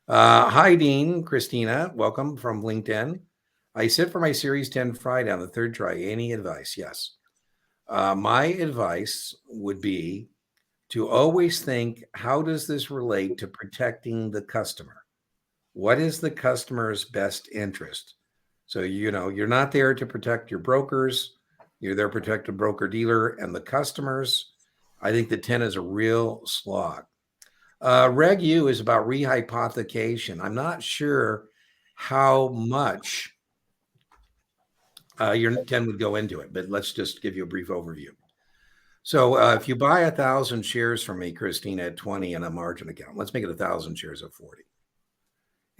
Hi, Dean, Christina. Welcome from LinkedIn. I sit for my Series 10 Friday on the third try. Any advice? Yes. My advice would be to always think, how does this relate to protecting the customer? What is the customer's best interest? So, you're not there to protect your brokers. You're there to protect the broker dealer and the customers. I think the 10 is a real slog. Reg U is about rehypothecation. I'm not sure how much your 10 would go into it, but let's just give you a brief overview. So if you buy 1,000 shares from me, Christina, at 20 in a margin account, let's make it 1,000 shares at 40.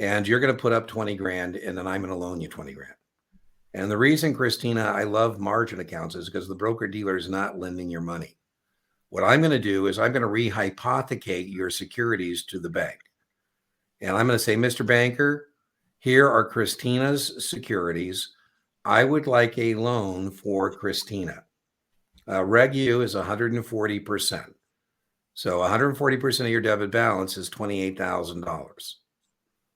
And you're going to put up 20 grand, and then I'm going to loan you 20 grand. And the reason, Christina, I love margin accounts is because the broker dealer is not lending your money. What I'm going to do is I'm going to rehypothecate your securities to the bank. And I'm going to say, Mr. Banker, here are Christina's securities. I would like a loan for Christina. Reg U is 140%. So 140% of your debit balance is $28,000.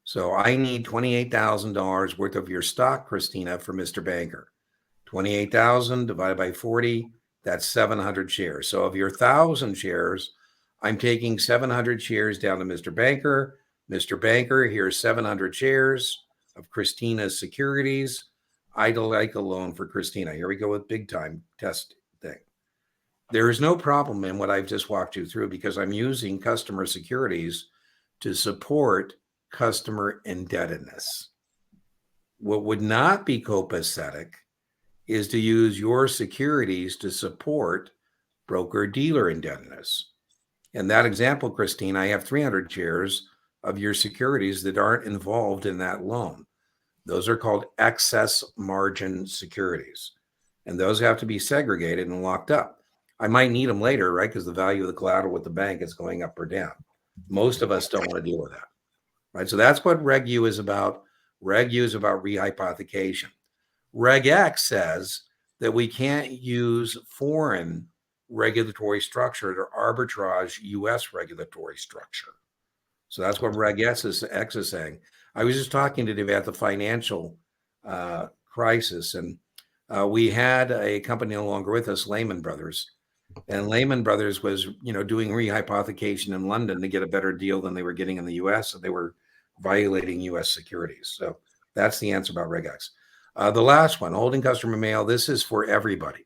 So I need $28,000 worth of your stock, Christina, for Mr. Banker. 28,000 divided by 40, that's 700 shares. So of your 1,000 shares, I'm taking 700 shares down to Mr. Banker. Mr. Banker, here's 700 shares of Christina's securities. I'd like a loan for Christina. Here we go with big time test thing. There is no problem in what I've just walked you through because I'm using customer securities to support customer indebtedness. What would not be copacetic is to use your securities to support broker dealer indebtedness. In that example, Christine, I have 300 shares of your securities that aren't involved in that loan. Those are called excess margin securities. And those have to be segregated and locked up. I might need them later, right? Because the value of the collateral with the bank is going up or down. Most of us don't want to deal with that, right? So that's what Reg U is about. Reg U is about rehypothecation. Reg X says that we can't use foreign regulatory structure to arbitrage US regulatory structure. So that's what Reg X is saying. I was just talking today about the financial crisis, and we had a company no longer with us, Lehman Brothers, and Lehman Brothers was, doing rehypothecation in London to get a better deal than they were getting in the U.S. So they were violating U.S. securities. So that's the answer about Reg X. The last one, holding customer mail. This is for everybody.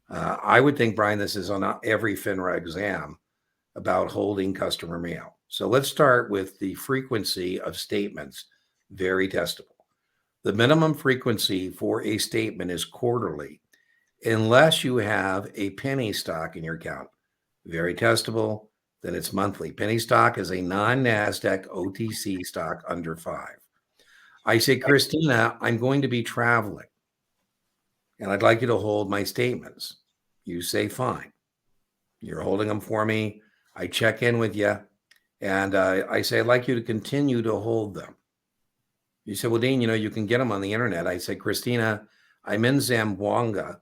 I would think, Brian, this is on every FINRA exam about holding customer mail. So let's start with the frequency of statements, very testable. The minimum frequency for a statement is quarterly, unless you have a penny stock in your account. Very testable, then it's monthly. Penny stock is a non-NASDAQ OTC stock under 5. I say, Christina, I'm going to be traveling, and I'd like you to hold my statements. You say, fine. You're holding them for me. I check in with you, and I say, I'd like you to continue to hold them. You say, well, Dean, you can get them on the internet. I say, Christina, I'm in Zamboanga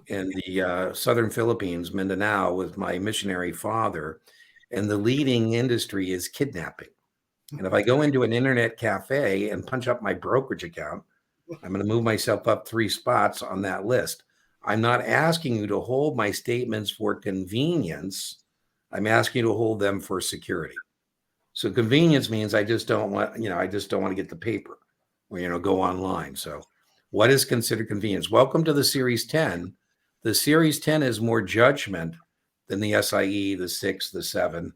in the southern Philippines, Mindanao, with my missionary father, and the leading industry is kidnapping. And if I go into an internet cafe and punch up my brokerage account, I'm going to move myself up 3 spots on that list. I'm not asking you to hold my statements for convenience. I'm asking you to hold them for security. So convenience means I just don't want to get the paper or, go online. So what is considered convenience? Welcome to the Series 10. The Series 10 is more judgment than the SIE, the 6, the 7,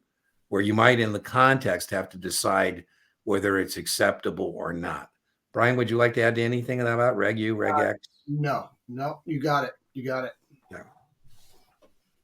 where you might in the context have to decide whether it's acceptable or not. Brian, would you like to add anything about Reg U, Reg X? No, you got it.